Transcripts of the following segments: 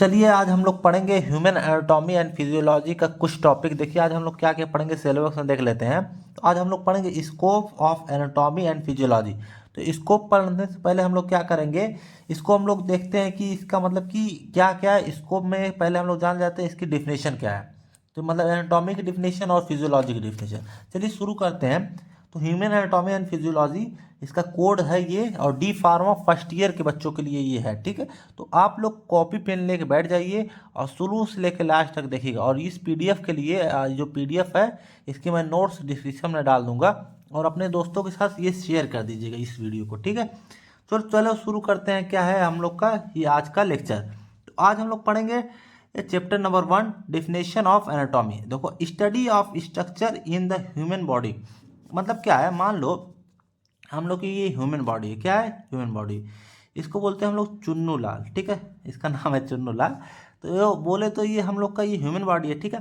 चलिए आज हम लोग पढ़ेंगे ह्यूमन एनाटॉमी एंड फिजियोलॉजी का कुछ टॉपिक। देखिए आज हम लोग क्या क्या पढ़ेंगे सिलेबस में देख लेते हैं। तो आज हम लोग पढ़ेंगे scope of anatomy and physiology. तो स्कोप पढ़ने से पहले हम लोग क्या करेंगे, इसको हम लोग देखते हैं कि इसका मतलब कि क्या क्या है स्कोप में। पहले हम लोग जान जाते हैं इसकी डिफिनेशन क्या है। तो मतलब एनाटॉमी की डिफिनेशन और फिजियोलॉजी की डिफिनेशन। चलिए शुरू करते हैं। तो ह्यूमन एनाटॉमी एंड फिजियोलॉजी इसका कोड है ये, और डी फार्मा फर्स्ट ईयर के बच्चों के लिए ये है, ठीक है। तो आप लोग कॉपी पेन लेके बैठ जाइए और शुरू से लेकर लास्ट तक देखिएगा। और इस पीडीएफ के लिए जो पीडीएफ है इसके मैं नोट्स डिस्क्रिप्शन में डाल दूंगा, और अपने दोस्तों के साथ ये शेयर कर दीजिएगा इस वीडियो को, ठीक है। चलो चलो शुरू करते हैं। क्या है हम लोग का ये आज का लेक्चर। तो आज हम लोग पढ़ेंगे chapter number 1 definition of anatomy. देखो, study of structure in the human body. मतलब क्या है, मान लो हम लोग की ये ह्यूमन बॉडी है। क्या है ह्यूमन बॉडी, इसको बोलते हैं हम लोग चुन्नू लाल, ठीक है। इसका नाम है चुन्नू लाल। तो ये बोले तो ये हम लोग का ये ह्यूमन बॉडी है, ठीक है।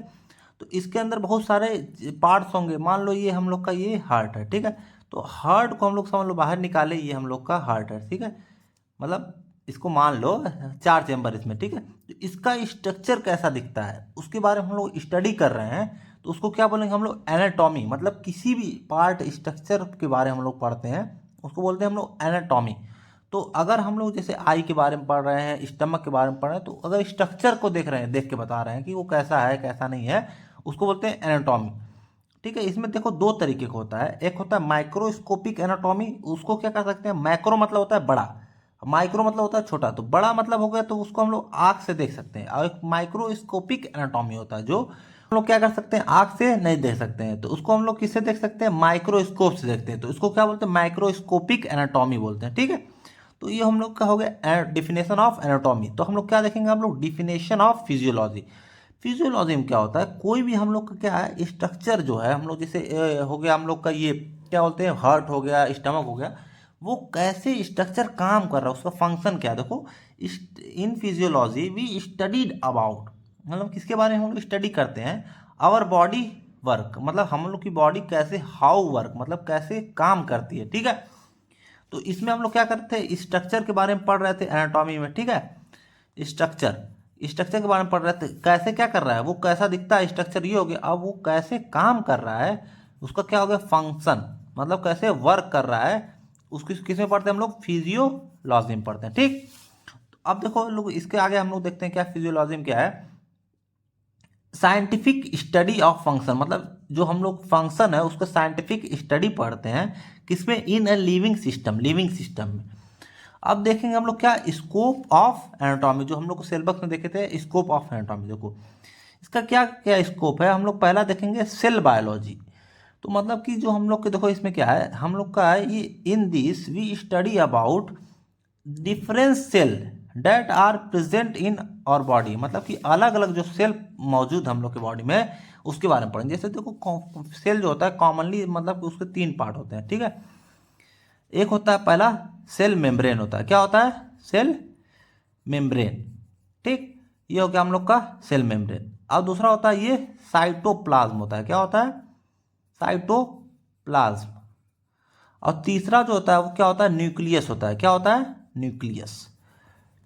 तो इसके अंदर बहुत सारे पार्ट्स होंगे। मान लो ये हम लोग का ये हार्ट है, ठीक है। तो हार्ट को हम लोग समझ लो बाहर निकाले, ये हम लोग का हार्ट है, ठीक है। मतलब इसको मान लो 4 चैम्बर इसमें, ठीक है। तो इसका स्ट्रक्चर कैसा दिखता है उसके बारे में हम लोग स्टडी कर रहे हैं। तो उसको क्या बोलेंगे हम लोग एनाटॉमी। मतलब किसी भी पार्ट स्ट्रक्चर के बारे में हम लोग पढ़ते हैं उसको बोलते हैं हम लोग एनाटॉमी। तो अगर हम लोग जैसे आई के बारे में पढ़ रहे हैं, स्टमक के बारे में पढ़ रहे हैं, तो अगर स्ट्रक्चर को देख रहे हैं, देख के बता रहे हैं कि वो कैसा है कैसा नहीं है, उसको बोलते हैं एनाटॉमी, ठीक है। इसमें देखो दो तरीके का होता है। एक होता है माइक्रोस्कोपिक एनाटॉमी। उसको क्या कर सकते हैं, मैक्रो मतलब होता है बड़ा, माइक्रो मतलब होता है छोटा। तो बड़ा मतलब हो गया तो उसको हम लोग आँख से देख सकते हैं, और एक माइक्रोस्कोपिक एनाटॉमी होता है जो हम लोग क्या कर सकते हैं, आँख से नहीं देख सकते हैं। तो उसको हम लोग किससे देख सकते हैं, माइक्रोस्कोप से देखते हैं। तो इसको क्या बोलते हैं, माइक्रोस्कोपिक एनाटॉमी बोलते हैं, ठीक है। तो ये हम लोग का हो गया डिफिनेशन ऑफ एनाटॉमी। तो हम लोग क्या देखेंगे, हम लोग डिफिनेशन ऑफ फिजियोलॉजी। फिजियोलॉजी में क्या होता है, कोई भी हम लोग का क्या है स्ट्रक्चर जो है, हम लोग जैसे हो गया हम लोग का ये क्या बोलते हैं, हार्ट हो गया, स्टमक हो गया, वो कैसे स्ट्रक्चर काम कर रहा है, उसका फंक्शन क्या है। देखो, in physiology we studied about, मतलब किसके बारे में हम लोग स्टडी करते हैं, आवर बॉडी वर्क। मतलब हम लोग की बॉडी कैसे, हाउ वर्क मतलब कैसे काम करती है, ठीक है। तो इसमें हम लोग क्या करते हैं, स्ट्रक्चर के बारे में पढ़ रहे थे एनाटॉमी में, ठीक है। स्ट्रक्चर स्ट्रक्चर के बारे में पढ़ रहे थे, कैसे क्या कर रहा है, वो कैसा दिखता है स्ट्रक्चर, ये हो गया। अब वो कैसे काम कर रहा है उसका क्या हो गया, फंक्शन, मतलब कैसे वर्क कर रहा है, उसकी किस में पढ़ते हैं हम लोग, फिजियोलॉजी में पढ़ते हैं, ठीक। तो अब देखो लोग इसके आगे हम लोग देखते हैं क्या फिजियोलॉजी में क्या है, साइंटिफिक स्टडी ऑफ फंक्शन। मतलब जो हम लोग फंक्शन है उसका साइंटिफिक स्टडी पढ़ते हैं, किसमें, in a living system, living system में। अब देखेंगे हम लोग क्या, स्कोप ऑफ एनाटॉमी, जो हम लोग को सिलेबस में देखे थे स्कोप ऑफ एनाटॉमी। देखो इसका क्या क्या स्कोप है, हम लोग पहला देखेंगे सेल बायोलॉजी। तो मतलब कि जो हम लोग के देखो इसमें क्या है, हम लोग का है ये, in this we study about different cell that are present in our body. मतलब कि अलग अलग जो सेल मौजूद हम लोग के बॉडी में उसके बारे में पढ़ेंगे। जैसे देखो सेल जो होता है कॉमनली मतलब कि उसके 3 पार्ट होते हैं, ठीक है। एक होता है पहला सेल मेम्ब्रेन होता है। क्या होता है, सेल मेम्ब्रेन, ठीक। ये हो गया हम लोग का सेल मेम्ब्रेन। अब दूसरा होता है ये साइटोप्लाज्म होता है। क्या होता है, साइटोप्लाज्म। और तीसरा जो होता है वो क्या होता है, न्यूक्लियस होता है। क्या होता है, न्यूक्लियस,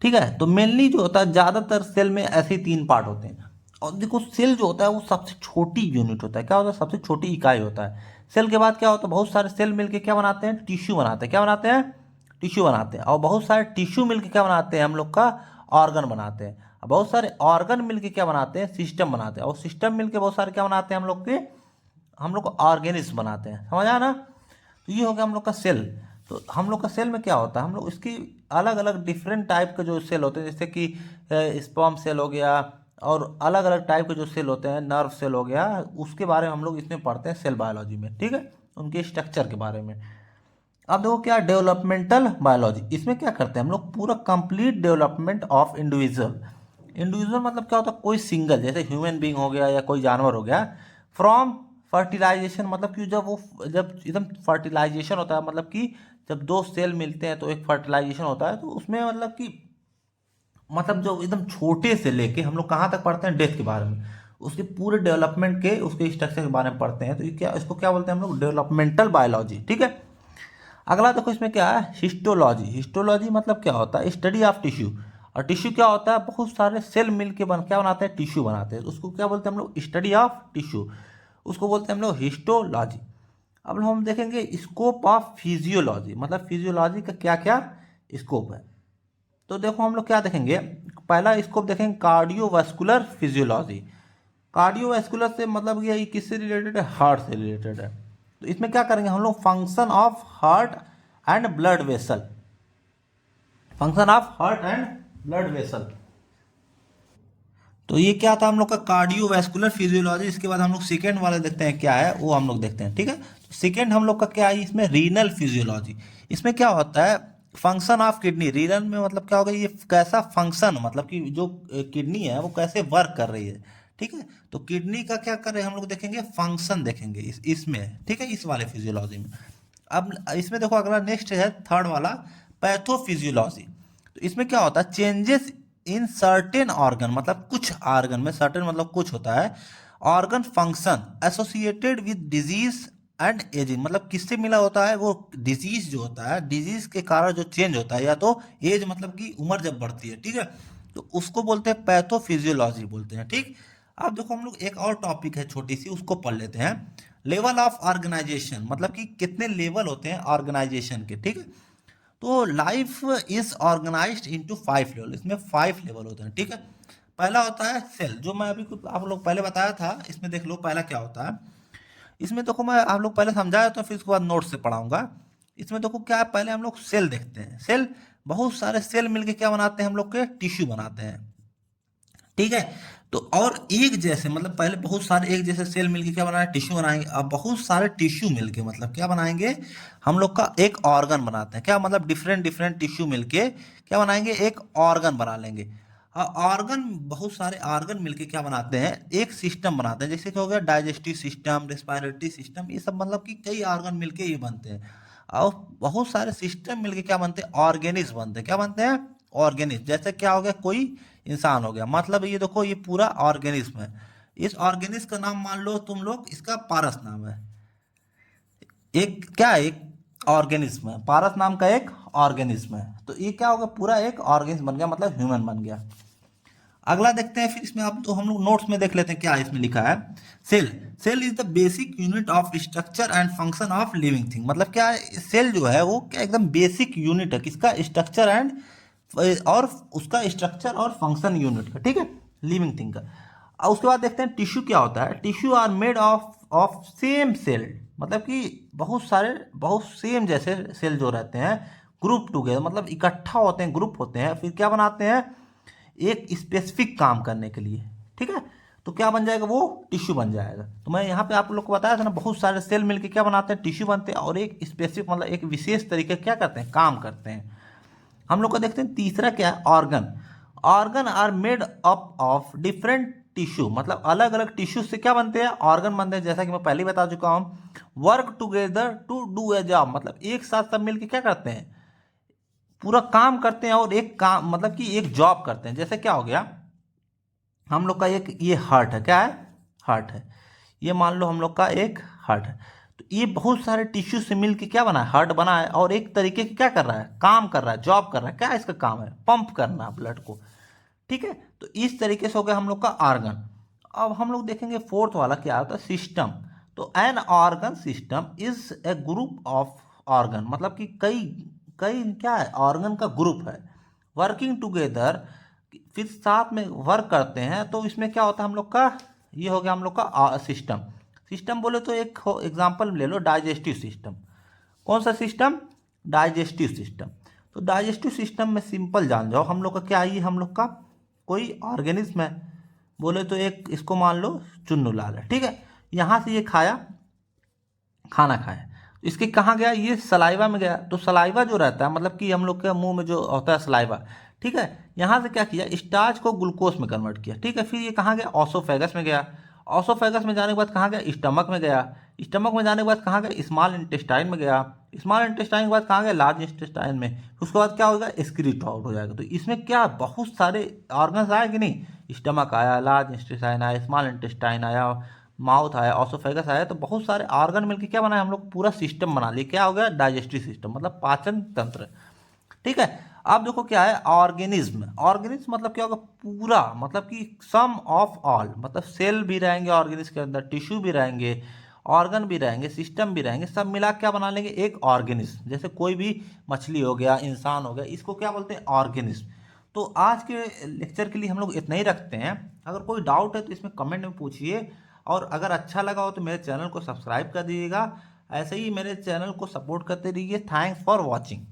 ठीक है। तो मेनली जो होता है ज़्यादातर सेल में ऐसे ही 3 पार्ट होते हैं। और देखो सेल जो होता है वो सबसे छोटी यूनिट होता है। क्या होता है, सबसे छोटी इकाई होता है। सेल के बाद क्या होता है, बहुत सारे सेल मिलके क्या बनाते हैं, टिश्यू बनाते हैं। क्या बनाते हैं, टिश्यू बनाते हैं। और बहुत सारे टिश्यू मिलके क्या बनाते हैं, हम लोग का ऑर्गन बनाते हैं। और बहुत सारे ऑर्गन मिलके क्या बनाते हैं, सिस्टम बनाते हैं। और सिस्टम मिलके बहुत सारे क्या बनाते हैं, हम लोग को ऑर्गेनिज्म बनाते हैं। समझ आया ना। तो ये हो गया हम लोग का सेल। तो हम लोग का सेल में क्या होता है, हम लोग इसकी अलग अलग डिफरेंट टाइप के जो सेल होते हैं, जैसे कि स्पर्म सेल हो गया, और अलग अलग टाइप के जो सेल होते हैं, नर्व सेल हो गया, उसके बारे में हम लोग इसमें पढ़ते हैं सेल बायोलॉजी में, ठीक है, उनके स्ट्रक्चर के बारे में। अब देखो क्या डेवलपमेंटल बायोलॉजी, इसमें क्या करते हैं हम लोग, पूरा complete development of individual. Individual मतलब क्या होता है, कोई सिंगल, जैसे ह्यूमन बींग हो गया या कोई जानवर हो गया, फ्रॉम फर्टिलाइजेशन। मतलब कि जब एकदम फर्टिलाइजेशन होता है, मतलब कि जब 2 सेल मिलते हैं तो एक फर्टिलाइजेशन होता है। तो उसमें मतलब कि मतलब जो एकदम छोटे से लेके हम लोग कहाँ तक पढ़ते हैं, डेथ के बारे में, उसके पूरे डेवलपमेंट के, उसके स्ट्रक्चर के बारे में पढ़ते हैं। तो ये क्या, इसको क्या बोलते हैं हम लोग, डेवलपमेंटल बायोलॉजी, ठीक है। अगला देखो इसमें क्या है, हिस्टोलॉजी। हिस्टोलॉजी मतलब क्या होता है, स्टडी ऑफ टिश्यू। और टिश्यू क्या होता है, बहुत सारे सेल मिल के क्या बनाते हैं, टिश्यू बनाते हैं। उसको क्या बोलते हैं हम लोग, स्टडी ऑफ टिश्यू, उसको बोलते हैं हम लोग हिस्टोलॉजी। अब हम देखेंगे स्कोप ऑफ फिजियोलॉजी, मतलब फिजियोलॉजी का क्या क्या स्कोप है। तो देखो हम लोग क्या देखेंगे, पहला स्कोप देखेंगे कार्डियोवास्कुलर फिजियोलॉजी। कार्डियोवास्कुलर से मतलब ये किससे रिलेटेड है, हार्ट से रिलेटेड है। तो इसमें क्या करेंगे हम लोग, function of heart and blood vessel, function of heart and blood vessel. तो ये क्या था हम लोग का कार्डियोवास्कुलर फिजियोलॉजी। इसके बाद हम लोग सेकेंड वाला देखते हैं क्या है, वो हम लोग देखते हैं, ठीक है। तो सेकेंड हम लोग का क्या है, इसमें रीनल फिजियोलॉजी। इसमें क्या होता है, फंक्शन ऑफ किडनी। रीनल में मतलब क्या होगा, ये कैसा फंक्शन, मतलब कि जो किडनी है वो कैसे वर्क कर रही है, ठीक है। तो किडनी का क्या कर रहे हैं हम लोग देखेंगे, फंक्शन देखेंगे इसमें, ठीक है, इस वाले फिजियोलॉजी में। अब इसमें देखो अगला नेक्स्ट है थर्ड वाला, पैथोफिजियोलॉजी। तो इसमें क्या होता है, चेंजेस इन सर्टेन ऑर्गन, मतलब कुछ ऑर्गन में, सर्टेन मतलब कुछ होता है, organ function associated with disease and ageing, मतलब किससे मिला होता है, वो डिजीज जो होता है, डिजीज के कारण जो चेंज होता है, या तो एज मतलब कि उम्र जब बढ़ती है, ठीक है, तो उसको बोलते हैं पैथोफिजियोलॉजी बोलते हैं, ठीक। अब देखो हम लोग एक और टॉपिक है छोटी सी, उसको पढ़ लेते हैं। लेवल ऑफ ऑर्गेनाइजेशन, मतलब कि कितने लेवल होते हैं ऑर्गेनाइजेशन के, ठीक है। तो life is organised into 5 level, इसमें 5 लेवल होते हैं, ठीक है। पहला होता है सेल, जो मैं अभी कुछ आप लोग पहले बताया था। इसमें देख लो पहला क्या होता है, इसमें देखो मैं आप लोग पहले समझाया तो फिर उसके बाद नोट से पढ़ाऊंगा। इसमें देखो क्या है, पहले हम लोग सेल देखते हैं। सेल, बहुत सारे सेल मिलके क्या बनाते हैं हम लोग के, टिश्यू बनाते हैं, ठीक है। तो और एक जैसे, मतलब पहले बहुत सारे एक जैसे सेल मिलके क्या बनाए, टिश्यू बनाएंगे। अब बहुत सारे टिश्यू मिलके मतलब क्या बनाएंगे, हम लोग का एक ऑर्गन बनाते हैं। क्या मतलब, डिफरेंट डिफरेंट टिश्यू मिलके क्या बनाएंगे, एक ऑर्गन बना लेंगे। ऑर्गन, बहुत सारे ऑर्गन मिलके क्या बनाते हैं, एक सिस्टम बनाते हैं। जैसे कि हो गया डाइजेस्टिव सिस्टम, रेस्पिरेटरी सिस्टम, ये सब मतलब कि कई ऑर्गन मिलके ये बनते हैं। और बहुत सारे सिस्टम मिलके क्या बनते हैं, ऑर्गेनिज्म बनते हैं। क्या बनते हैं, ऑर्गेनिज्म। जैसे क्या हो गया, कोई इंसान हो गया, मतलब ये देखो ये पूरा ऑर्गेनिज्म है। इस ऑर्गेनिज्म का नाम मान लो तुम लोग, इसका पारस नाम है। एक क्या है, एक ऑर्गेनिज्म है, पारस नाम का एक ऑर्गेनिज्म है। तो ये क्या होगा, पूरा एक ऑर्गेनिज्म बन गया, मतलब ह्यूमन बन गया। अगला देखते हैं फिर इसमें, अब तो हम लोग नोट्स में देख लेते हैं क्या इसमें लिखा है। Cell, cell is the basic unit of structure and function of living thing. मतलब क्या है, सेल जो है वो क्या एकदम बेसिक यूनिट है, किसका, स्ट्रक्चर एंड, और उसका स्ट्रक्चर और फंक्शन यूनिट का, ठीक है, लिविंग थिंग का। और उसके बाद देखते हैं टिश्यू क्या होता है। Tissue are made of of same cell, मतलब कि बहुत सारे, बहुत सेम जैसे सेल जो रहते हैं, ग्रुप टुगेदर, मतलब इकट्ठा होते हैं, ग्रुप होते हैं, फिर क्या बनाते हैं, एक स्पेसिफिक काम करने के लिए, ठीक है। तो क्या बन जाएगा, वो टिश्यू बन जाएगा। तो मैं यहाँ पे आप लोग को बताया था ना, बहुत सारे सेल मिलके क्या बनाते हैं, टिश्यू बनते हैं, और एक स्पेसिफिक मतलब एक विशेष तरीके क्या करते हैं, काम करते हैं। हम लोग को देखते हैं तीसरा क्या है, organ. Organ are made up of different tissue, मतलब अलग अलग टिश्यू से क्या बनते हैं, ऑर्गन बनते हैं। जैसा कि मैं पहले ही बता चुका हूँ, work together to do a job, मतलब एक साथ सब मिलके क्या करते हैं, पूरा काम करते हैं, और एक काम मतलब कि एक जॉब करते हैं। जैसे क्या हो गया, हम लोग का एक ये हार्ट है, क्या है, हार्ट है। ये मान लो हम लोग का एक हार्ट है। तो ये बहुत सारे टिश्यू से मिलके क्या बना है, हार्ट बना है, और एक तरीके की क्या कर रहा है, काम कर रहा है, जॉब कर रहा है। क्या इसका काम है, पंप करना ब्लड को, ठीक है। तो इस तरीके से हो गया हम लोग का ऑर्गन। अब हम लोग देखेंगे फोर्थ वाला क्या होता है, सिस्टम। तो an organ system is a group of organ, मतलब कि कई कई क्या है, ऑर्गन का ग्रुप है, वर्किंग टुगेदर, फिर साथ में वर्क करते हैं। तो इसमें क्या होता है हम लोग का, ये हो गया हम लोग का सिस्टम। सिस्टम बोले तो एक एग्जांपल ले लो, डाइजेस्टिव सिस्टम। कौन सा सिस्टम, डाइजेस्टिव सिस्टम। तो डाइजेस्टिव सिस्टम में सिंपल जान जाओ, हम लोग का क्या है, ये हम लोग का कोई ऑर्गेनिज्म है। बोले तो एक इसको मान लो चुन्नू लाल है, ठीक है। यहाँ से ये खाया, खाना खाया, इसके कहाँ गया, ये सलाइवा में गया। तो सलाइवा जो रहता है, मतलब कि हम लोग के मुंह में जो होता है सलाइवा, ठीक है, यहाँ से क्या किया, स्टार्च को ग्लूकोज में कन्वर्ट किया, ठीक है। फिर ये कहाँ गया, ऑसोफेगस में गया। ऑसोफेगस में जाने के बाद कहाँ गया, स्टमक में गया। स्टमक में जाने के बाद कहाँ गया, स्मॉल इंटेस्टाइन में गया। स्मॉल इंटेस्टाइन के बाद कहाँ गया, लार्ज इंटेस्टाइन में। उसके बाद क्या होगा, एक्सक्रीट आउट हो जाएगा। तो इसमें क्या बहुत सारे ऑर्गन्स आए कि नहीं, स्टमक आया, लार्ज इंटेस्टाइन आया, स्मॉल इंटेस्टाइन आया, माउथ आया, ऑसोफेगस आया। तो बहुत सारे ऑर्गन मिलकर क्या बनाया हम लोग, पूरा सिस्टम बना लिया। क्या हो गया, डाइजेस्टिव सिस्टम, मतलब पाचन तंत्र, ठीक है। अब देखो क्या है ऑर्गेनिज्म। ऑर्गेनिज्म मतलब क्या होगा, पूरा, मतलब कि सम ऑफ ऑल, मतलब सेल भी रहेंगे ऑर्गेनिज्म के अंदर, टिश्यू भी रहेंगे, ऑर्गन भी रहेंगे, सिस्टम भी रहेंगे, सब मिला के क्या बना लेंगे, एक ऑर्गेनिज्म। जैसे कोई भी मछली हो गया, इंसान हो गया, इसको क्या बोलते हैं, ऑर्गेनिज्म। तो आज के लेक्चर के लिए हम लोग इतना ही रखते हैं। अगर कोई डाउट है तो इसमें कमेंट में पूछिए, और अगर अच्छा लगा हो तो मेरे चैनल को सब्सक्राइब कर दीजिएगा। ऐसे ही मेरे चैनल को सपोर्ट करते रहिए। Thanks for watching.